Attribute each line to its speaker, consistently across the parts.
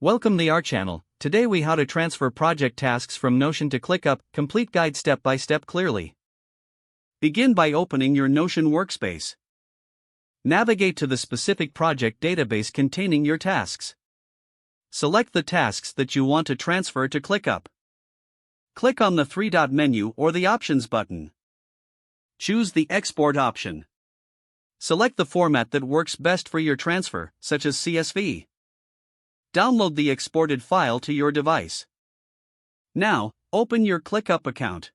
Speaker 1: Welcome to our channel. Today we how to transfer project tasks from Notion to ClickUp, complete guide step by step clearly. Begin by opening your Notion workspace. Navigate to the specific project database containing your tasks. Select the tasks that you want to transfer to ClickUp. Click on the three-dot menu or the Options button. Choose the Export option. Select the format that works best for your transfer, such as CSV. Download the exported file to your device. Now, open your ClickUp account.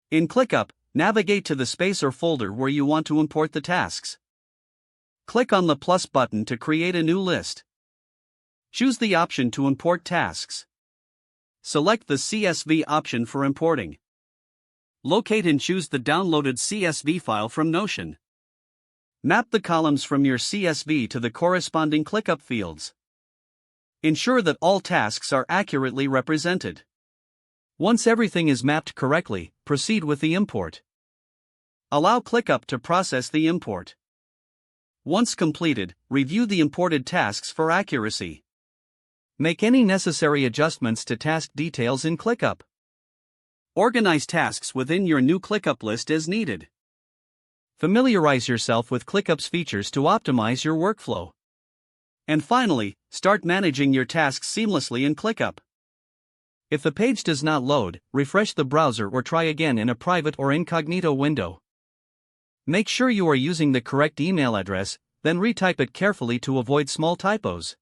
Speaker 1: In ClickUp, navigate to the space or folder where you want to import the tasks. Click on the plus button to create a new list. Choose the option to import tasks. Select the CSV option for importing. Locate and choose the downloaded CSV file from Notion. Map the columns from your CSV to the corresponding ClickUp fields. Ensure that all tasks are accurately represented. Once everything is mapped correctly, proceed with the import. Allow ClickUp to process the import. Once completed, review the imported tasks for accuracy. Make any necessary adjustments to task details in ClickUp. Organize tasks within your new ClickUp list as needed. Familiarize yourself with ClickUp's features to optimize your workflow. And finally, start managing your tasks seamlessly in ClickUp. If the page does not load, refresh the browser or try again in a private or incognito window. Make sure you are using the correct email address, then retype it carefully to avoid small typos.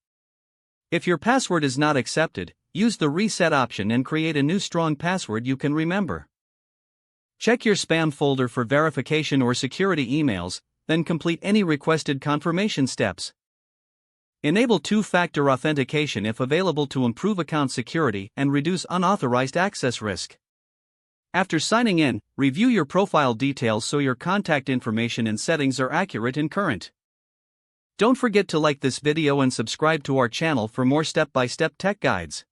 Speaker 1: If your password is not accepted, use the reset option and create a new strong password you can remember. Check your spam folder for verification or security emails, then complete any requested confirmation steps. Enable two-factor authentication if available to improve account security and reduce unauthorized access risk. After signing in, review your profile details so your contact information and settings are accurate and current. Don't forget to like this video and subscribe to our channel for more step-by-step tech guides.